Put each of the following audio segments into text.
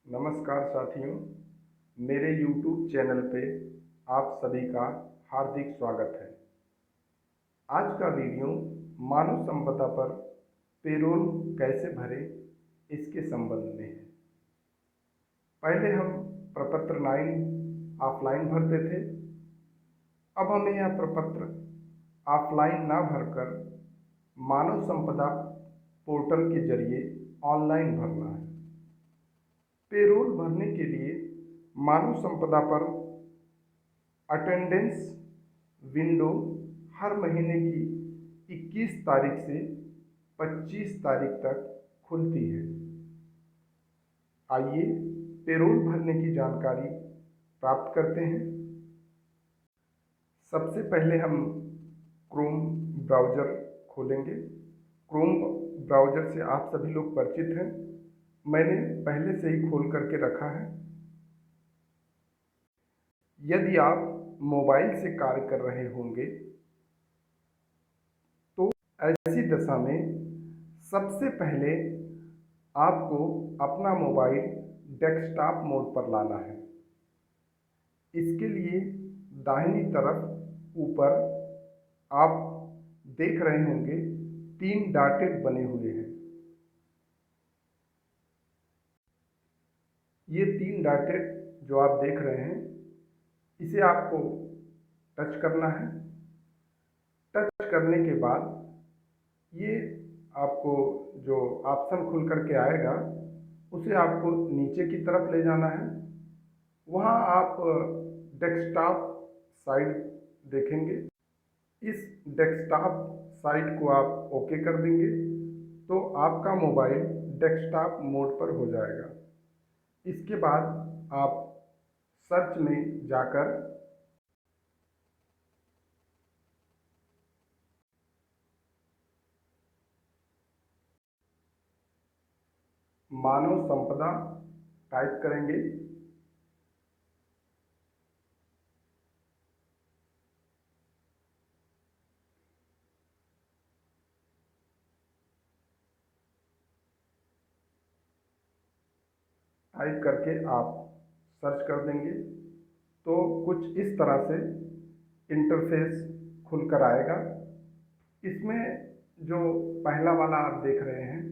नमस्कार साथियों, मेरे YouTube चैनल पे आप सभी का हार्दिक स्वागत है। आज का वीडियो मानव संपदा पर पेरोल कैसे भरें इसके संबंध में है। पहले हम प्रपत्र 9 ऑफलाइन भरते थे। अब हमें यह प्रपत्र ऑफलाइन ना भरकर मानव संपदा पोर्टल के जरिए ऑनलाइन भरना है। पेरोल भरने के लिए मानव संपदा पर अटेंडेंस विंडो हर महीने की 21 तारीख से 25 तारीख तक खुलती है। आइए पेरोल भरने की जानकारी प्राप्त करते हैं। सबसे पहले हम क्रोम ब्राउज़र खोलेंगे। क्रोम ब्राउज़र से आप सभी लोग परिचित हैं। मैंने पहले से ही खोल करके रखा है। यदि आप मोबाइल से कार्य कर रहे होंगे तो ऐसी दशा में सबसे पहले आपको अपना मोबाइल डेस्कटॉप मोड पर लाना है। इसके लिए दाहिनी तरफ ऊपर आप देख रहे होंगे 3 डॉटेड बने हुए हैं। ये 3 डॉटेड जो आप देख रहे हैं, इसे आपको टच करना है। टच करने के बाद ये आपको जो ऑप्शन खुल करके आएगा, उसे आपको नीचे की तरफ ले जाना है। वहाँ आप डेस्कटॉप साइट देखेंगे। इस डेस्कटॉप साइट को आप ओके कर देंगे तो आपका मोबाइल डेस्कटॉप मोड पर हो जाएगा। इसके बाद आप सर्च में जाकर मानव संपदा टाइप करेंगे। टाइप करके आप सर्च कर देंगे तो कुछ इस तरह से इंटरफेस खुलकर आएगा। इसमें जो पहला वाला आप देख रहे हैं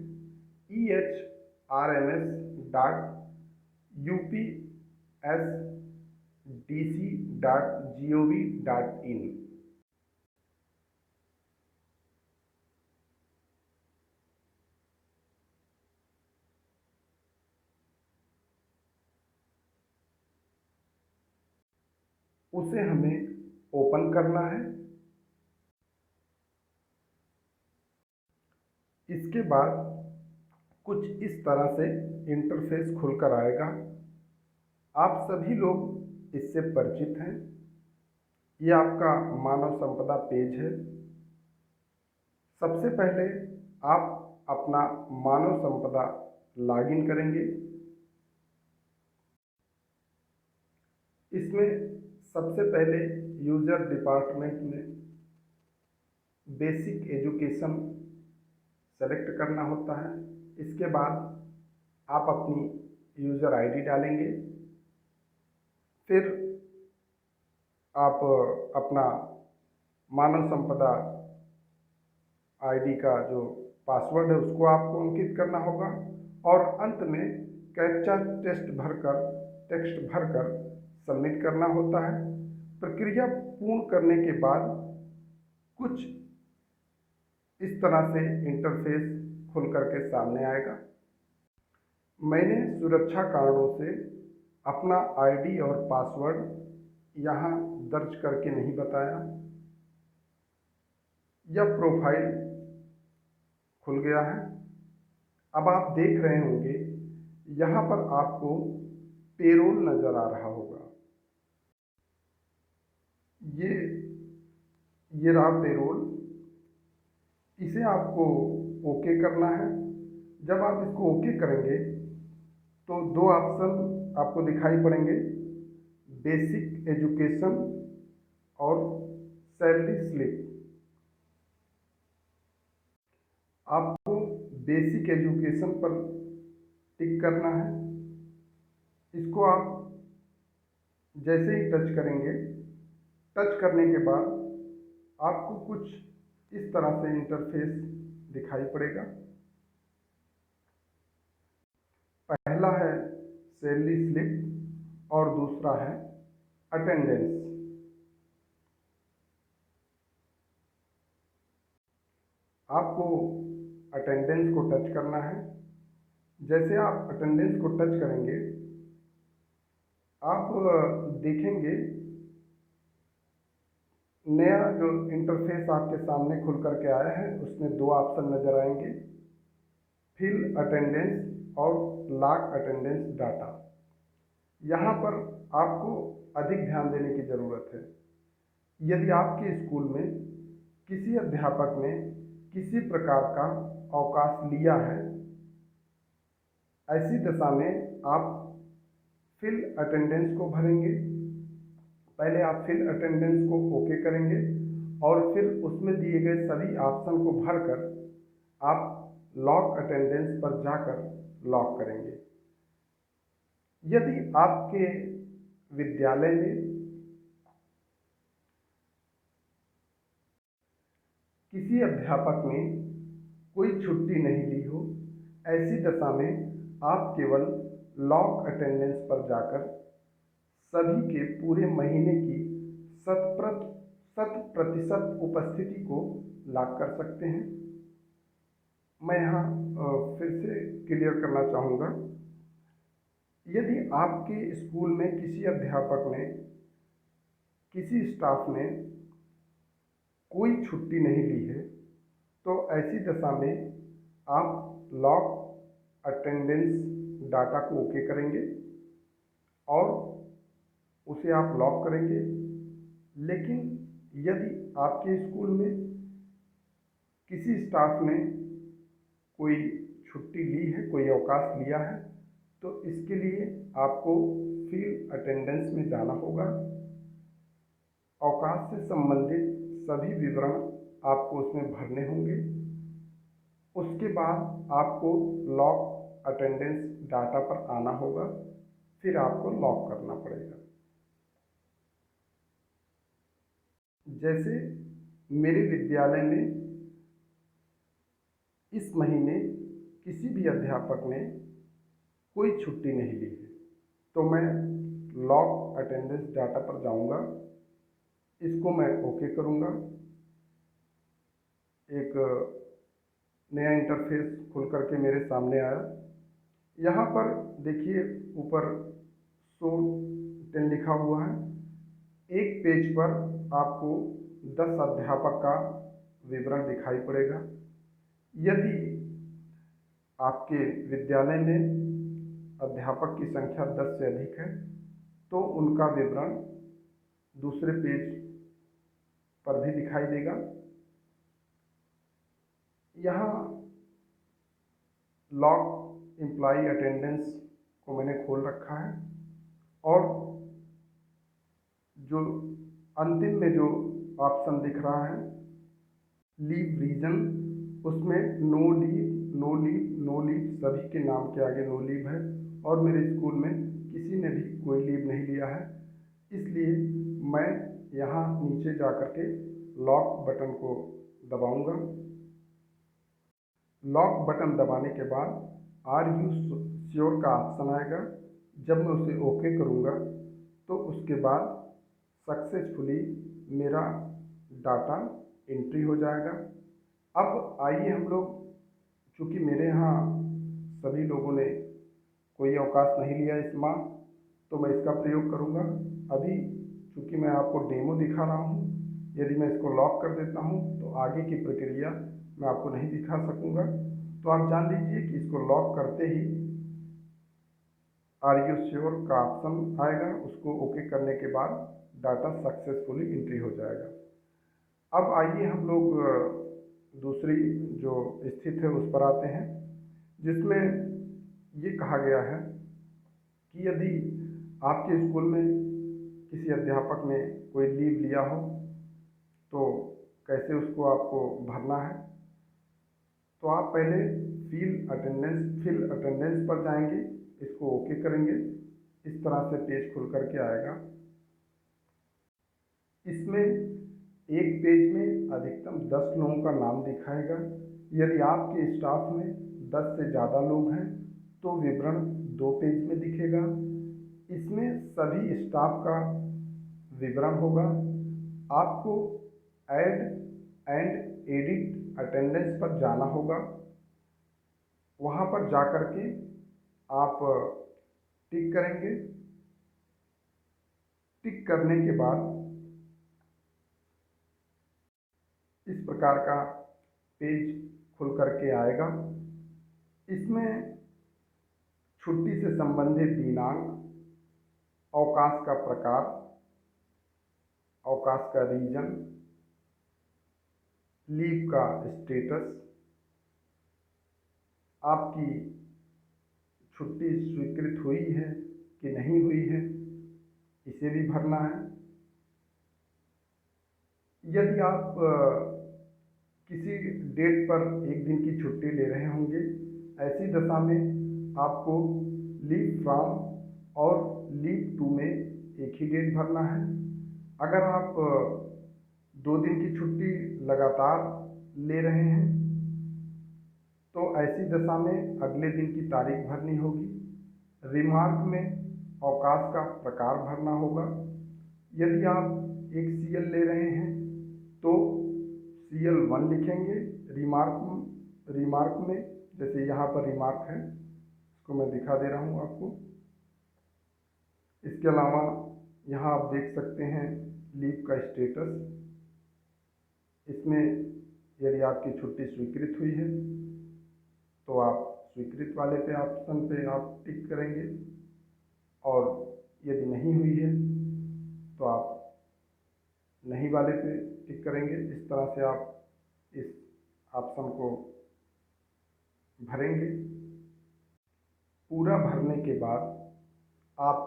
ehrms.upsdc.gov.in, उसे हमें ओपन करना है। इसके बाद कुछ इस तरह से इंटरफेस खुलकर आएगा। आप सभी लोग इससे परिचित हैं। ये आपका मानव संपदा पेज है। सबसे पहले आप अपना मानव संपदा लॉगिन करेंगे। इसमें सबसे पहले यूजर डिपार्टमेंट में बेसिक एजुकेशन सेलेक्ट करना होता है। इसके बाद आप अपनी यूज़र आईडी डालेंगे। फिर आप अपना मानव संपदा आईडी का जो पासवर्ड है उसको आपको अंकित करना होगा और अंत में कैप्चा टेक्स्ट भरकर सबमिट करना होता है। प्रक्रिया पूर्ण करने के बाद कुछ इस तरह से इंटरफेस खुल करके सामने आएगा। मैंने सुरक्षा कारणों से अपना आईडी और पासवर्ड यहाँ दर्ज करके नहीं बताया। यह प्रोफाइल खुल गया है। अब आप देख रहे होंगे यहाँ पर आपको पेरोल नज़र आ रहा होगा। ये रहा पेरोल। इसे आपको ओके करना है। जब आप इसको ओके करेंगे तो 2 ऑप्शन आपको दिखाई पड़ेंगे, बेसिक एजुकेशन और सैलरी स्लिप। आपको बेसिक एजुकेशन पर टिक करना है। इसको आप जैसे ही टच करेंगे, टच करने के बाद आपको कुछ इस तरह से इंटरफेस दिखाई पड़ेगा। पहला है सैलरी स्लिप और दूसरा है अटेंडेंस। आपको अटेंडेंस को टच करना है। जैसे आप अटेंडेंस को टच करेंगे, आप देखेंगे नया जो इंटरफेस आपके सामने खुल करके आया है, उसमें दो ऑप्शन नज़र आएंगे, फिल अटेंडेंस और लॉग अटेंडेंस डाटा। यहाँ पर आपको अधिक ध्यान देने की ज़रूरत है। यदि आपके स्कूल में किसी अध्यापक ने किसी प्रकार का अवकाश लिया है, ऐसी दशा में आप फिल अटेंडेंस को भरेंगे। पहले आप फिल अटेंडेंस को ओके करेंगे और फिर उसमें दिए गए सभी ऑप्शन को भरकर आप लॉग अटेंडेंस पर जाकर लॉक करेंगे। यदि आपके विद्यालय में किसी अध्यापक ने कोई छुट्टी नहीं ली हो, ऐसी दशा में आप केवल लॉग अटेंडेंस पर जाकर सभी के पूरे महीने की 100% उपस्थिति को लॉक कर सकते हैं। मैं यहाँ फिर से क्लियर करना चाहूँगा, यदि आपके स्कूल में किसी अध्यापक ने, किसी स्टाफ ने कोई छुट्टी नहीं ली है, तो ऐसी दशा में आप लॉग अटेंडेंस डाटा को ओके करेंगे और उसे आप लॉक करेंगे। लेकिन यदि आपके स्कूल में किसी स्टाफ ने कोई छुट्टी ली है, कोई अवकाश लिया है, तो इसके लिए आपको फिल अटेंडेंस में जाना होगा। अवकाश से संबंधित सभी विवरण आपको उसमें भरने होंगे। उसके बाद आपको लॉक अटेंडेंस डाटा पर आना होगा, फिर आपको लॉक करना पड़ेगा। जैसे मेरे विद्यालय में इस महीने किसी भी अध्यापक ने कोई छुट्टी नहीं ली है, तो मैं लॉग अटेंडेंस डाटा पर जाऊंगा, इसको मैं ओके करूंगा। एक नया इंटरफेस खुल करके मेरे सामने आया। यहाँ पर देखिए ऊपर शो 10 लिखा हुआ है। एक पेज पर आपको 10 अध्यापक का विवरण दिखाई पड़ेगा। यदि आपके विद्यालय में अध्यापक की संख्या 10 से अधिक है, तो उनका विवरण दूसरे पेज पर भी दिखाई देगा। यहाँ लॉग एम्प्लॉई अटेंडेंस को मैंने खोल रखा है और जो अंतिम में जो ऑप्शन दिख रहा है लीव रीजन, उसमें no leave, no leave, no leave, सभी के नाम के आगे नो लीव है और मेरे स्कूल में किसी ने भी कोई लीव नहीं लिया है। इसलिए मैं यहाँ नीचे जा कर के लॉक बटन को दबाऊंगा। लॉक बटन दबाने के बाद आर यू श्योर का ऑप्शन आएगा। जब मैं उसे ओके करूँगा तो उसके बाद सक्सेसफुली मेरा डाटा एंट्री हो जाएगा। अब आइए हम लोग, चूँकि मेरे यहाँ सभी लोगों ने कोई अवकाश नहीं लिया इस माह, तो मैं इसका प्रयोग करूँगा। अभी चूँकि मैं आपको डेमो दिखा रहा हूँ, यदि मैं इसको लॉक कर देता हूँ तो आगे की प्रक्रिया मैं आपको नहीं दिखा सकूँगा। तो आप जान लीजिए कि इसको लॉक करते ही आर यू श्योर का ऑप्शन आएगा, उसको ओके करने के बाद डाटा सक्सेसफुली एंट्री हो जाएगा। अब आइए हम लोग दूसरी जो स्थिति है उस पर आते हैं, जिसमें ये कहा गया है कि यदि आपके स्कूल में किसी अध्यापक ने कोई लीव लिया हो तो कैसे उसको आपको भरना है। तो आप पहले फिल अटेंडेंस पर जाएंगे, इसको ओके करेंगे। इस तरह से पेज खुल करके आएगा। इसमें एक पेज में अधिकतम 10 लोगों का नाम दिखाएगा। यदि आपके स्टाफ में 10 से ज़्यादा लोग हैं तो विवरण 2 पेज में दिखेगा। इसमें सभी स्टाफ का विवरण होगा। आपको ऐड एंड एडिट अटेंडेंस पर जाना होगा। वहाँ पर जाकर के आप टिक करेंगे। टिक करने के बाद इस प्रकार का पेज खुल करके आएगा। इसमें छुट्टी से संबंधित दिनांक, अवकाश का प्रकार, अवकाश का रीजन, लीव का स्टेटस, आपकी छुट्टी स्वीकृत हुई है कि नहीं हुई है, इसे भी भरना है। यदि आप किसी डेट पर एक दिन की छुट्टी ले रहे होंगे, ऐसी दशा में आपको लीव फ्रॉम और लीव टू में एक ही डेट भरना है। अगर आप 2 दिन की छुट्टी लगातार ले रहे हैं तो ऐसी दशा में अगले दिन की तारीख भरनी होगी। रिमार्क में अवकाश का प्रकार भरना होगा। यदि आप एक CL ले रहे हैं तो CL1 लिखेंगे। रिमार्क में जैसे यहाँ पर रिमार्क है, इसको मैं दिखा दे रहा हूँ आपको। इसके अलावा यहाँ आप देख सकते हैं लीव का स्टेटस। इसमें यदि आपकी छुट्टी स्वीकृत हुई है तो आप स्वीकृत वाले पे ऑप्शन पे आप टिक करेंगे, और यदि नहीं हुई है तो आप नहीं वाले पे टिक करेंगे। इस तरह से आप इस ऑप्शन को भरेंगे। पूरा भरने के बाद आप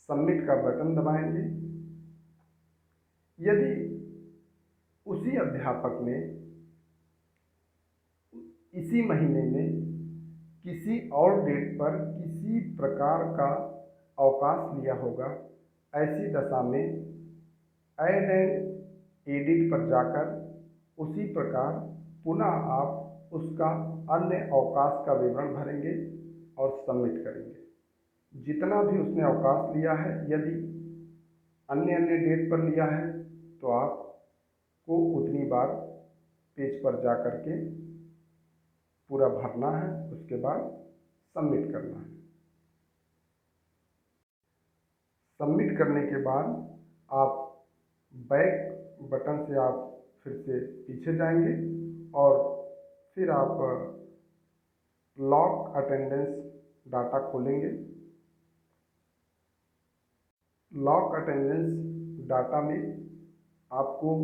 सबमिट का बटन दबाएंगे। यदि उसी अध्यापक ने इसी महीने में किसी और डेट पर किसी प्रकार का अवकाश लिया होगा, ऐसी दशा में ऐड एंड एडिट पर जाकर उसी प्रकार पुनः आप उसका अन्य अवकाश का विवरण भरेंगे और सबमिट करेंगे। जितना भी उसने अवकाश लिया है, यदि अन्य डेट पर लिया है तो आपको उतनी बार पेज पर जा कर के पूरा भरना है, उसके बाद सबमिट करना है। सबमिट करने के बाद आप बैक बटन से आप फिर से पीछे जाएंगे और फिर आप लॉग अटेंडेंस डाटा खोलेंगे। लॉग अटेंडेंस डाटा में आपको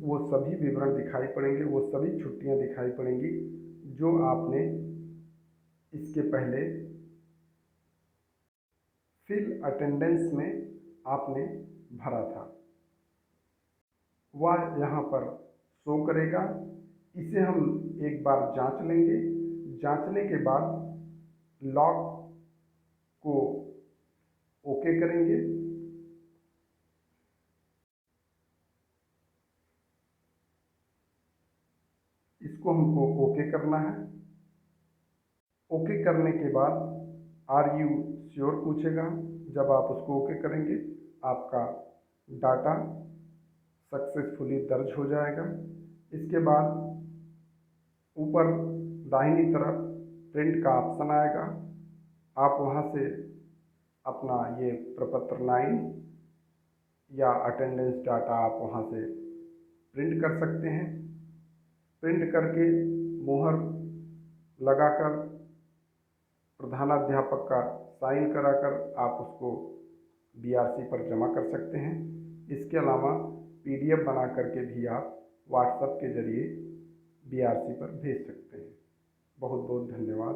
वो सभी विवरण दिखाई पड़ेंगे, वो सभी छुट्टियां दिखाई पड़ेंगी जो आपने इसके पहले फिल अटेंडेंस में आपने भरा था, वह यहाँ पर शो करेगा। इसे हम एक बार जांच लेंगे। जांचने के बाद लॉग को ओके करेंगे। इसको हमको ओके करना है। ओके करने के बाद आर यू श्योर पूछेगा। जब आप उसको ओके करेंगे, आपका डाटा सक्सेसफुली दर्ज हो जाएगा। इसके बाद ऊपर दाहिनी तरफ प्रिंट का ऑप्शन आएगा। आप वहाँ से अपना ये प्रपत्र 9 या अटेंडेंस डाटा आप वहाँ से प्रिंट कर सकते हैं। प्रिंट करके मोहर लगाकर प्रधानाध्यापक का साइन कराकर आप उसको BRC पर जमा कर सकते हैं। इसके अलावा PDF बना करके भी आप व्हाट्सएप के जरिए BRC पर भेज सकते हैं। बहुत बहुत धन्यवाद।